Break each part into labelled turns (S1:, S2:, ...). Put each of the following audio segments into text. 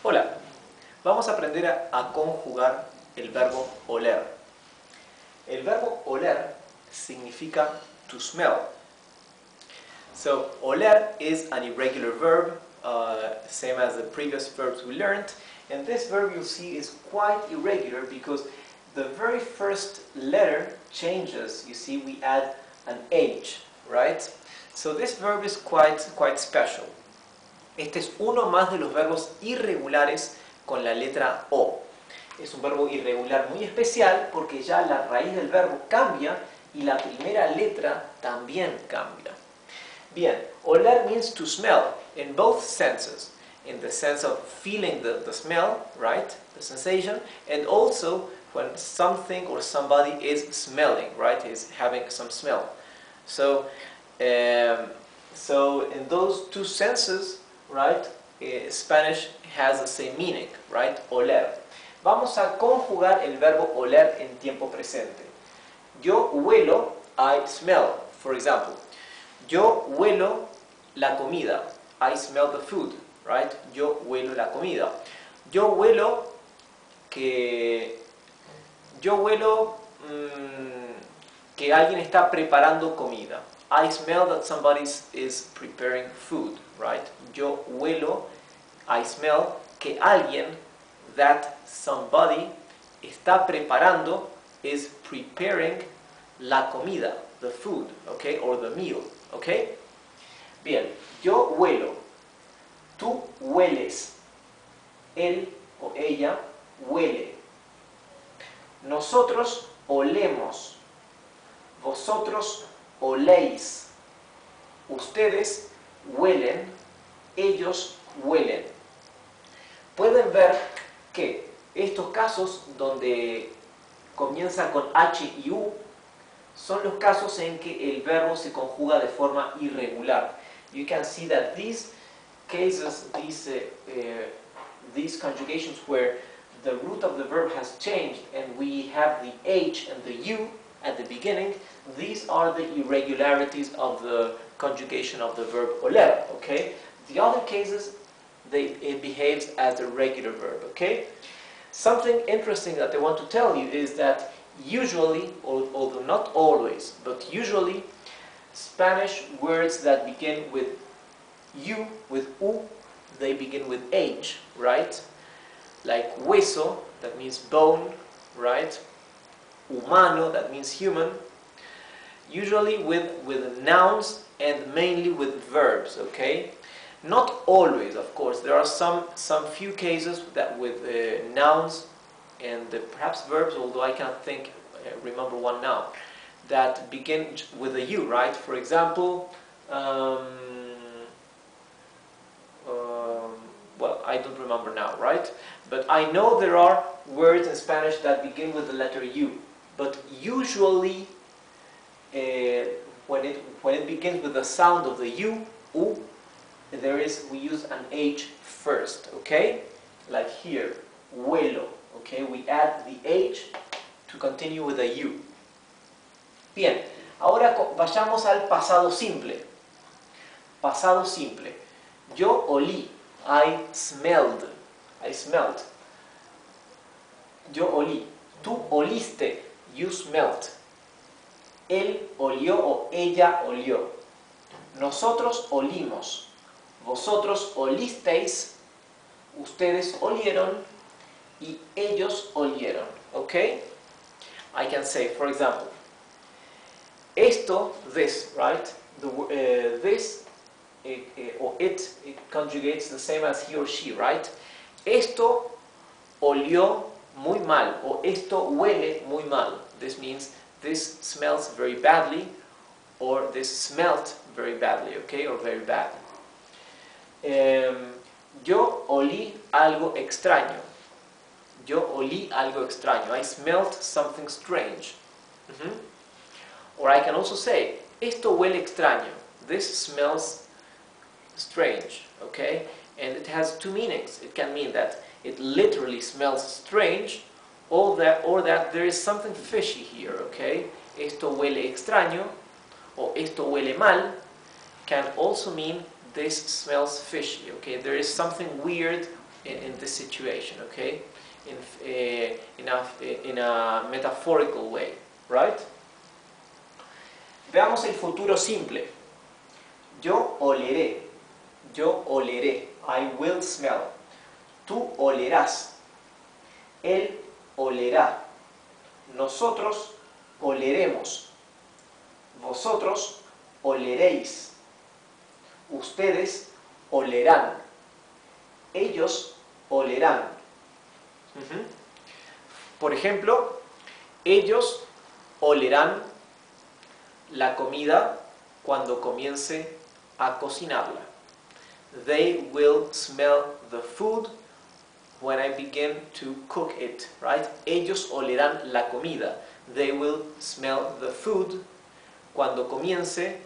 S1: Hola, vamos a aprender a conjugar el verbo oler. El verbo oler significa to smell. So, oler is an irregular verb, same as the previous verbs we learned. And this verb you'll see is quite irregular because the very first letter changes. You see, we add an H, right? So this verb is quite special. Este es uno más de los verbos irregulares con la letra O. Es un verbo irregular muy especial porque ya la raíz del verbo cambia y la primera letra también cambia. Bien, oler means to smell in both senses. In the sense of feeling the smell, right? The sensation, and also when something or somebody is smelling, right? Is having some smell. So in those two senses, right? Spanish has the same meaning, right? Oler. Vamos a conjugar el verbo oler en tiempo presente. Yo huelo, I smell, for example. Yo huelo la comida, I smell the food, right? Yo huelo la comida. Yo huelo que alguien está preparando comida. I smell that somebody is preparing food, right? Yo huelo, I smell que alguien, that somebody, está preparando, is preparing la comida, the food, okay, or the meal, okay? Bien, yo huelo, tú hueles, él o ella huele, nosotros olemos, vosotros oléis, ustedes huelen, ellos huelen. Pueden ver que estos casos donde comienzan con H y U son los casos en que el verbo se conjuga de forma irregular. You can see that these cases, these conjugations where the root of the verb has changed and we have the H and the U at the beginning, these are the irregularities of the conjugation of the verb oler, okay? The other cases, it behaves as a regular verb, okay? Something interesting that I want to tell you is that usually, although not always, but usually, Spanish words that begin with U, with U, they begin with H, right? Like hueso, that means bone, right? Humano, that means human. Usually with nouns and mainly with verbs, okay? Not always, of course. There are some few cases that with nouns and perhaps verbs, although I can't remember one now, that begin with a U, right? For example, well, I don't remember now, right? But I know there are words in Spanish that begin with the letter U. But usually, when it begins with the sound of the U, we use an H first, okay? Like here, huelo, okay? We add the H to continue with the U. Bien, ahora vayamos al pasado simple. Pasado simple. Yo olí, I smelled. Yo olí. Tú oliste, you smelled. Él olió o ella olió. Nosotros olimos. Vosotros olisteis, ustedes olieron y ellos olieron. Okay? I can say, for example, esto, this, right? This or it conjugates the same as he or she, right? Esto olió muy mal, o esto huele muy mal. This means this smells very badly, or this smelt very badly, okay, or very bad. Yo olí algo extraño. Yo olí algo extraño. I smelt something strange. Or I can also say, esto huele extraño. This smells strange, okay? And it has two meanings. It can mean that it literally smells strange, or that there is something fishy here, okay? Esto huele extraño, or esto huele mal, can also mean this smells fishy, okay? There is something weird in this situation, okay? In a metaphorical way, right? Veamos el futuro simple. Yo oleré. Yo oleré. I will smell. Tú olerás. Él olerá. Nosotros oleremos. Vosotros oleréis. Ustedes olerán. Ellos olerán. Por ejemplo, ellos olerán la comida cuando comience a cocinarla. They will smell the food when I begin to cook it, right? Ellos olerán la comida. They will smell the food cuando comience,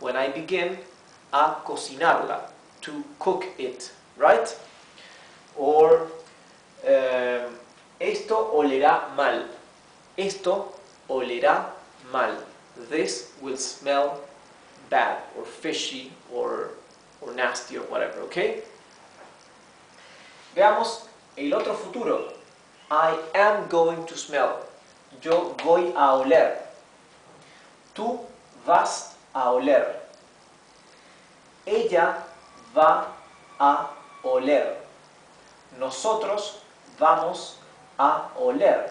S1: when I begin a cocinarla, to cook it, right? Or esto olerá mal. Esto olerá mal. This will smell bad or fishy or nasty or whatever, okay? Veamos el otro futuro. I am going to smell. Yo voy a oler. Tú vas a oler. Ella va a oler. Nosotros vamos a oler.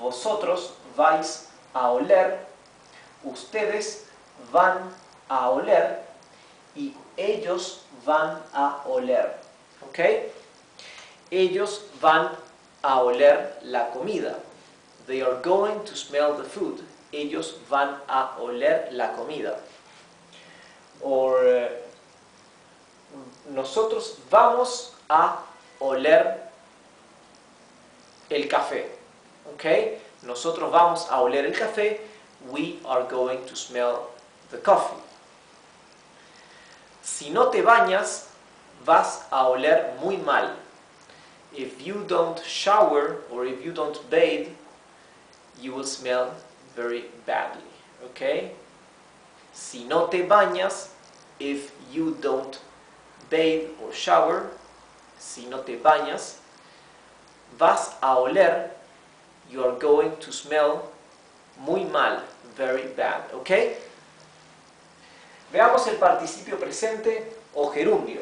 S1: Vosotros vais a oler. Ustedes van a oler. Y ellos van a oler. ¿Ok? Ellos van a oler la comida. They are going to smell the food. Ellos van a oler la comida. Or nosotros vamos a oler el café. ¿Ok? Nosotros vamos a oler el café. We are going to smell the coffee. Si no te bañas, vas a oler muy mal. If you don't shower or if you don't bathe, you will smell very badly. Okay? Si no te bañas, if you don't bathe or shower, si no te bañas, vas a oler, you are going to smell muy mal, very bad. Okay? Veamos el participio presente o gerundio.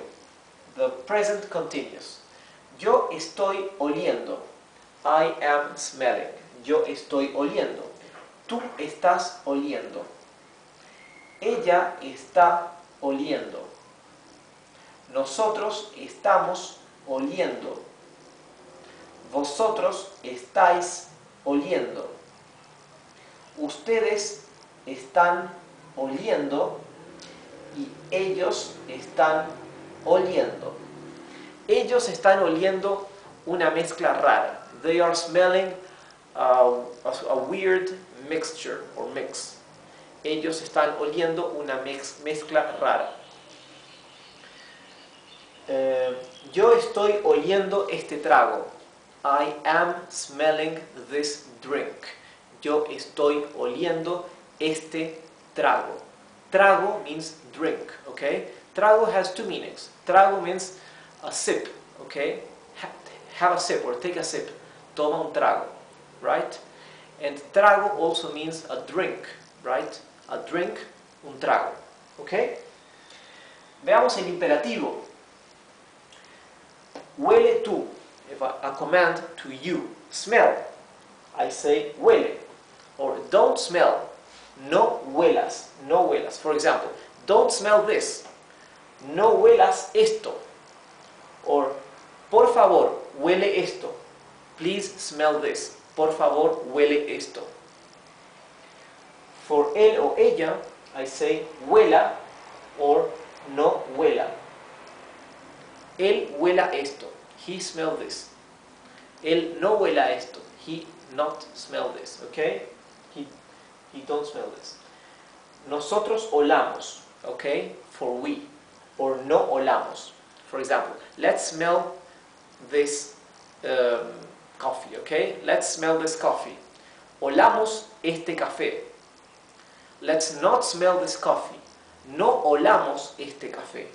S1: The present continuous. Yo estoy oliendo. I am smelling. Yo estoy oliendo. Tú estás oliendo. Ella está oliendo. Nosotros estamos oliendo. Vosotros estáis oliendo. Ustedes están oliendo. Y ellos están oliendo. Ellos están oliendo una mezcla rara. They are smelling a weird mixture or mix. Ellos están oliendo una mezcla rara. Yo estoy oliendo este trago. I am smelling this drink. Yo estoy oliendo este trago. Trago means drink, okay? Trago has two meanings. Trago means a sip, okay? Have a sip or take a sip. Toma un trago, right? And trago also means a drink, right? A drink, un trago, okay? Veamos el imperativo. Huele tú. If a command to you. Smell. I say huele. Or don't smell. No huelas, no huelas. For example, don't smell this. No huelas esto. Or, por favor, huele esto. Please smell this. Por favor, huele esto. For él o ella, I say huela or no huela. Él huela esto. He smell this. Él no huela esto. He not smell this. Okay? He don't smell this. Nosotros olamos, okay, for we, or no olamos. For example, let's smell this coffee, okay? Let's smell this coffee. Olamos este café. Let's not smell this coffee. No olamos este café.